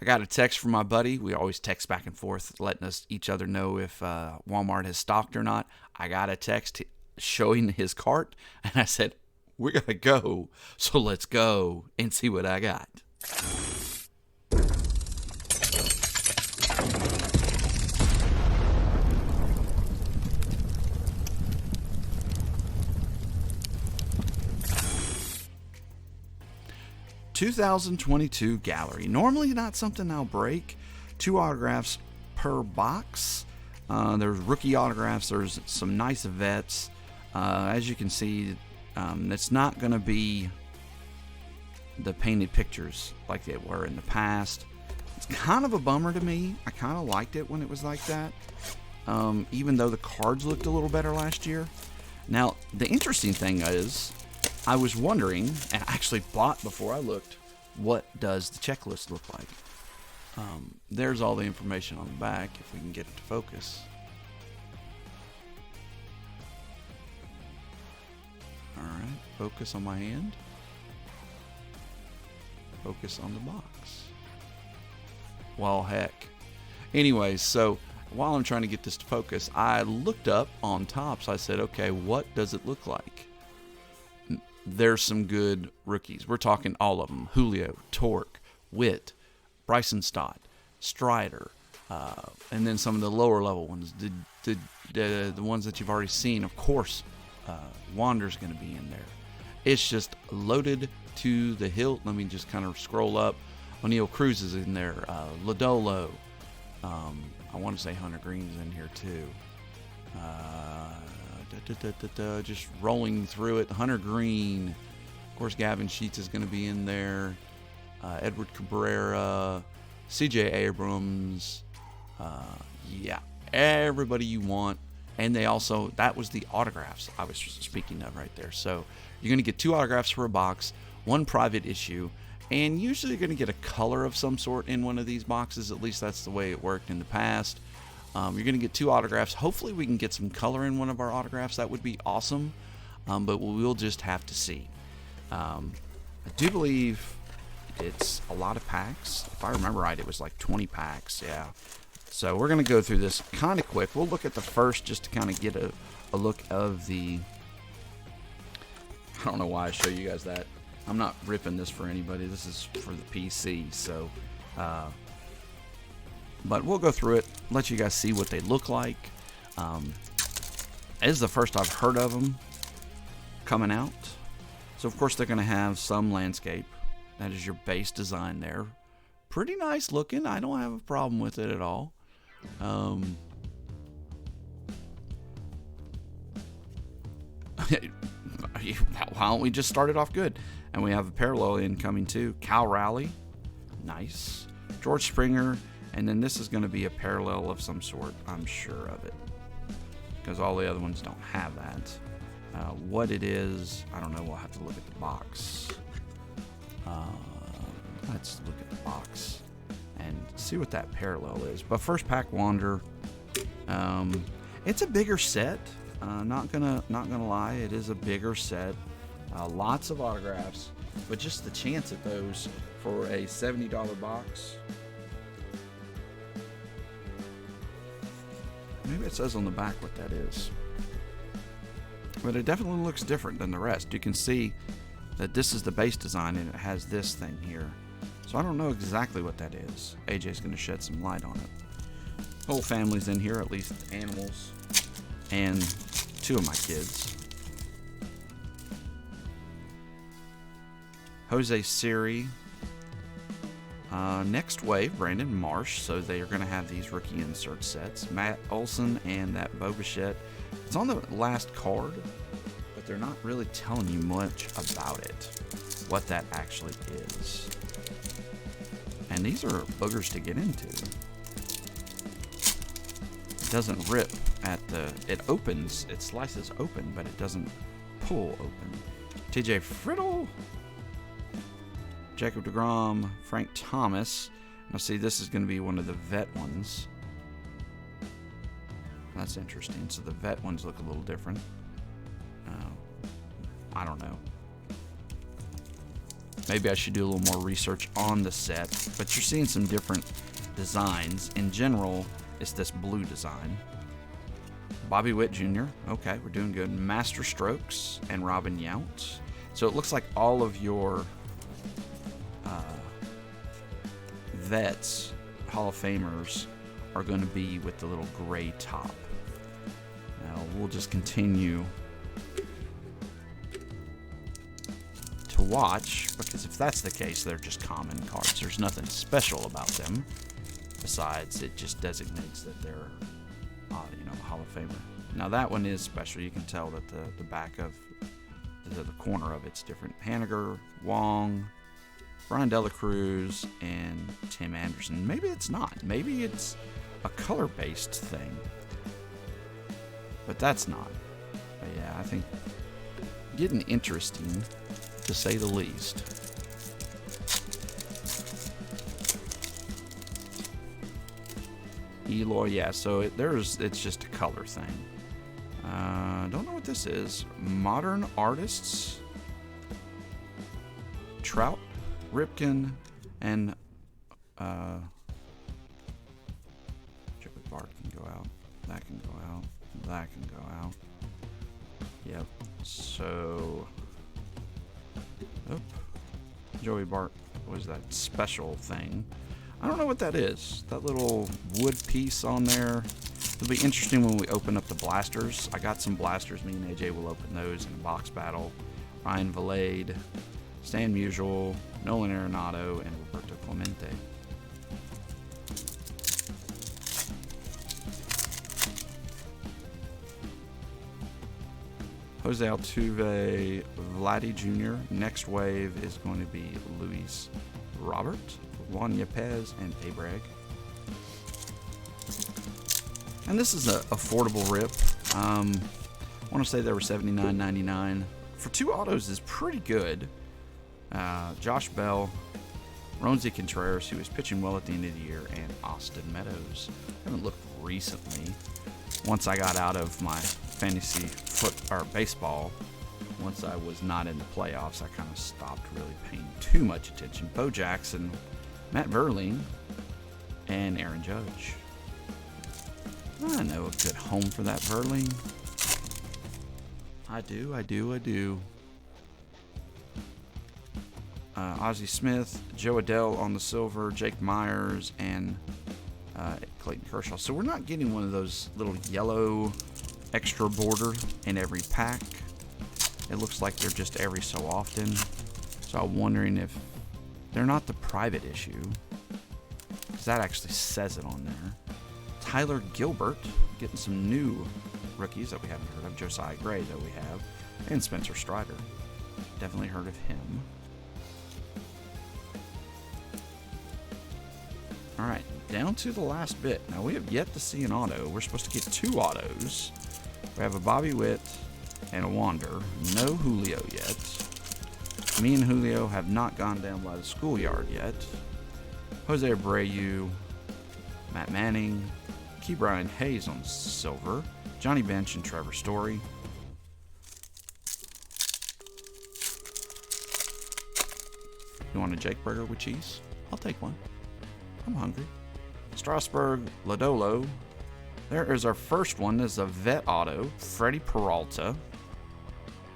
I got a text from my buddy. We always text back and forth, letting us each other know if Walmart has stocked or not. I got a text showing his cart, and I said, "We gotta go, so let's go and see what I got." 2022 gallery. Normally not something I'll break. 2 autographs per box. There's rookie autographs. There's some nice vets. As you can see, it's not going to be the painted pictures like they were in the past. It's kind of a bummer to me. I kind of liked it when it was like that, even though the cards looked a little better last year. Now, the interesting thing is, I was wondering, and I actually bought before I looked, what does the checklist look like? There's all the information on the back, if we can get it to focus. Alright, focus on my hand. Focus on the box. Well, heck. Anyways, so while I'm trying to get this to focus, I looked up on top, so I said, okay, what does it look like? There's some good rookies. We're talking all of them. Julio, Torque, Witt, Bryson Stott, Strider, and then some of the lower level ones. The ones that you've already seen, of course, Wander's going to be in there. It's just loaded to the hilt. Let me just kind of scroll up. O'Neal Cruz is in there. Lodolo. I want to say Hunter Green's in here too. Just rolling through it. Hunter Green. Of course, Gavin Sheets is going to be in there. Edward Cabrera. CJ Abrams. Yeah. Everybody you want. And they also, that was the autographs I was speaking of right there. So you're going to get 2 autographs for a box, 1 private issue, and usually you're going to get a color of some sort in one of these boxes. At least that's the way it worked in the past. You're going to get 2 autographs. Hopefully we can get some color in one of our autographs. That would be awesome. But we'll just have to see. I do believe it's a lot of packs. If I remember right, it was like 20 packs. Yeah. So we're going to go through this kind of quick. We'll look at the first just to kind of get a look of the... I don't know why I show you guys that. I'm not ripping this for anybody. This is for the PC. So, but we'll go through it, let you guys see what they look like. This is the first I've heard of them coming out. So, of course, they're going to have some landscape. That is your base design there. Pretty nice looking. I don't have a problem with it at all. Why don't we just start it off good? And we have a parallel incoming too. Cal Raleigh. Nice. George Springer. And then this is going to be a parallel of some sort. I'm sure of it. Because all the other ones don't have that. What it is, I don't know. We'll have to look at the box. Let's look at the box and see what that parallel is. But first pack Wander. It's a bigger set. Not gonna lie, it is a bigger set. Lots of autographs, but just the chance at those for a $70 box. Maybe it says on the back what that is. But it definitely looks different than the rest. You can see that this is the base design and it has this thing here. So I don't know exactly what that is. AJ's going to shed some light on it. Whole family's in here, at least animals. And 2 of my kids. Jose Siri. Next wave, Brandon Marsh. So they are going to have these rookie insert sets. Matt Olson and that Bo Bichette. It's on the last card, but they're not really telling you much about it. What that actually is. And these are boogers to get into. It doesn't rip at the... It opens. It slices open, but it doesn't pull open. TJ Friddle. Jacob deGrom. Frank Thomas. Now see, this is going to be one of the vet ones. That's interesting. So the vet ones look a little different. I don't know. Maybe I should do a little more research on the set, but you're seeing some different designs. In general, it's this blue design. Bobby Witt Jr. Okay, we're doing good. Master Strokes and Robin Yount. So it looks like all of your vets, Hall of Famers, are going to be with the little gray top. Now we'll just continue to watch, because if that's the case, they're just common cards. There's nothing special about them. Besides, it just designates that they're, a Hall of Famer. Now that one is special. You can tell that the back of the corner of it's different. Haniger, Wong, Brian Delacruz, and Tim Anderson. Maybe it's not. Maybe it's a color-based thing. But that's not. But yeah, I think getting interesting, to say the least. Eloy, yeah, so it's just a color thing. Don't know what this is. Modern Artists. Trout, Ripken, and Joey Bart can go out. That can go out. That can go out. Yep. So, Joey Bart was that special thing. I don't know what that is. That little wood piece on there. It'll be interesting when we open up the blasters. I got some blasters. Me and AJ will open those in a box battle. Ryan Valade, Stan Musial, Nolan Arenado, and Roberto Clemente. Jose Altuve, Vladdy Jr. Next wave is going to be Luis Robert, Juan Yepez, and Abreg. And this is an affordable rip. I want to say they were $79.99. For 2 autos is pretty good. Josh Bell, Ronzi Contreras, who was pitching well at the end of the year, and Austin Meadows. I haven't looked recently. Once I got out of my fantasy baseball, once I was not in the playoffs, I kind of stopped really paying too much attention. Bo Jackson, Matt Verlaine, and Aaron Judge. I know a good home for that Verlaine. I do. Ozzie Smith, Joe Adell on the silver, Jake Myers, and Clayton Kershaw. So we're not getting one of those little yellow extra border in every pack. It looks like they're just every so often. So I'm wondering if they're not the private issue, because that actually says it on there. Tyler Gilbert, getting some new rookies that we haven't heard of. Josiah Gray, that we have. And Spencer Strider. Definitely heard of him. Alright, down to the last bit. Now, we have yet to see an auto. We're supposed to get 2 autos. We have a Bobby Witt and a Wander. No Julio yet. Me and Julio have not gone down by the schoolyard yet. Jose Abreu, Matt Manning, Key Brian Hayes on silver, Johnny Bench, and Trevor Story. You want a Jake Burger with cheese? I'll take one. I'm hungry. Strasburg, Lodolo. There is our first one. This is a vet auto. Freddie Peralta.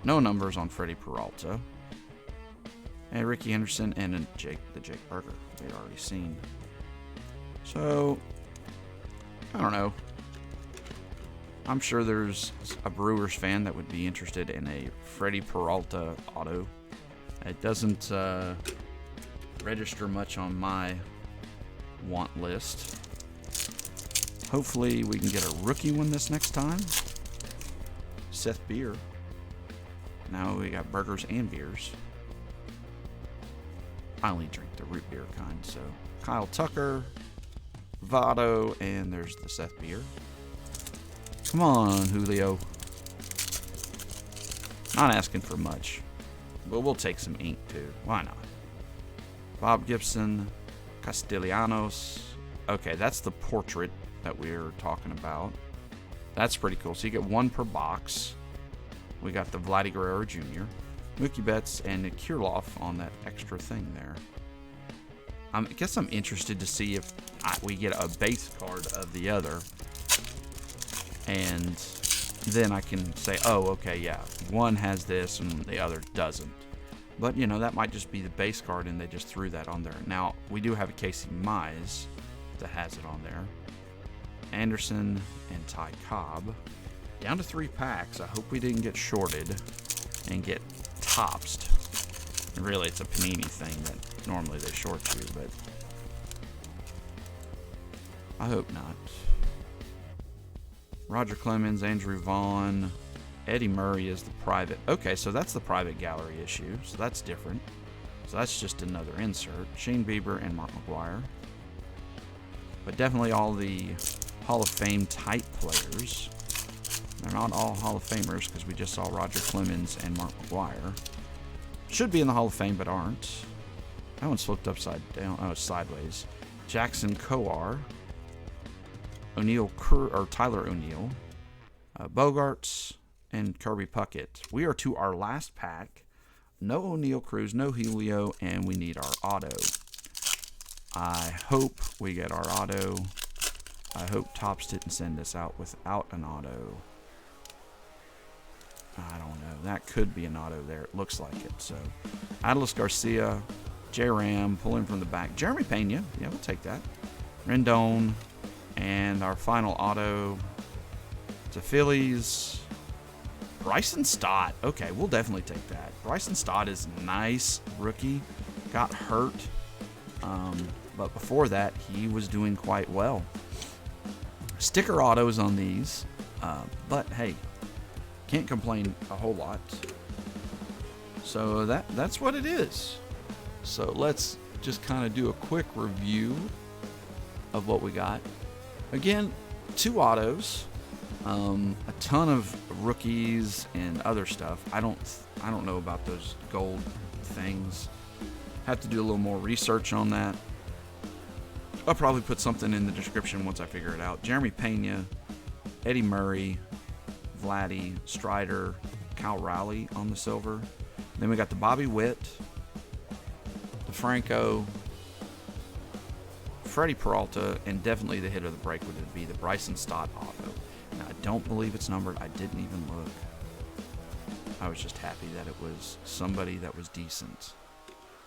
No numbers on Freddie Peralta. And Ricky Henderson and the Jake Burger. We've already seen. So, I don't know. I'm sure there's a Brewers fan that would be interested in a Freddie Peralta auto. It doesn't register much on my want list. Hopefully we can get a rookie one this next time. Seth Beer. Now we got burgers and beers. I only drink the root beer kind, so Kyle Tucker, Votto, and there's the Seth Beer. Come on, Julio. Not asking for much, but we'll take some ink too. Why not? Bob Gibson, Castellanos. Okay, that's the portrait that we're talking about. That's pretty cool. So you get 1 per box. We got the Vladdy Guerrero Jr. Mookie Betts and Kirilloff on that extra thing there. I guess I'm interested to see if we get a base card of the other. And then I can say, oh, okay, yeah, one has this and the other doesn't. But, you know, that might just be the base card and they just threw that on there. Now, we do have a Casey Mize that has it on there. Anderson and Ty Cobb. Down to 3 packs. I hope we didn't get shorted and get topsed. And really, it's a Panini thing that normally they short you, but I hope not. Roger Clemens, Andrew Vaughn, Eddie Murray is the private. Okay, so that's the private gallery issue, so that's different. So that's just another insert. Shane Bieber and Mark McGwire. But definitely all the Hall of Fame type players. They're not all Hall of Famers because we just saw Roger Clemens and Mark McGwire. Should be in the Hall of Fame, but aren't. That one's flipped upside down. Oh, it's sideways. Jackson Kowar. Tyler O'Neill. Bogarts and Kirby Puckett. We are to our last pack. No O'Neill Cruz, no Julio, and we need our auto. I hope we get our auto. I hope Topps didn't send us out without an auto. I don't know. That could be an auto there. It looks like it. So, Adolis Garcia, J. Ram, pull in from the back. Jeremy Pena. Yeah, we'll take that. Rendon. And our final auto to Phillies. Bryson Stott. Okay, we'll definitely take that. Bryson Stott is nice rookie. Got hurt. But before that, he was doing quite well. Sticker autos on these. But, hey, can't complain a whole lot. So that's what it is. So let's just kind of do a quick review of what we got. Again, 2 autos. A ton of rookies and other stuff. I don't know about those gold things. Have to do a little more research on that. I'll probably put something in the description once I figure it out. Jeremy Pena, Eddie Murray, Vladdy, Strider, Cal Raleigh on the silver. Then we got the Bobby Witt, the Franco, Freddie Peralta, and definitely the hit of the break would be the Bryson Stott auto. Now, I don't believe it's numbered. I didn't even look. I was just happy that it was somebody that was decent.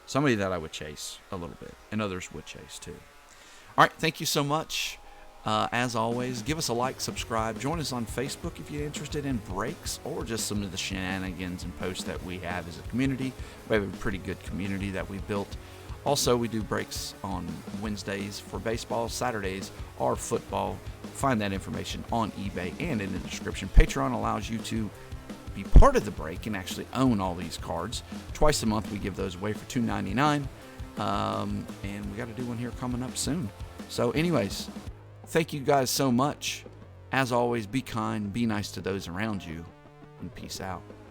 Somebody that I would chase a little bit, and others would chase too. All right, thank you so much. As always, give us a like, subscribe. Join us on Facebook if you're interested in breaks or just some of the shenanigans and posts that we have as a community. We have a pretty good community that we built. Also, we do breaks on Wednesdays for baseball, Saturdays are football. Find that information on eBay and in the description. Patreon allows you to be part of the break and actually own all these cards. Twice a month we give those away for $2.99. And we got to do one here coming up soon. So anyways, thank you guys so much. As always, be kind, be nice to those around you, and peace out.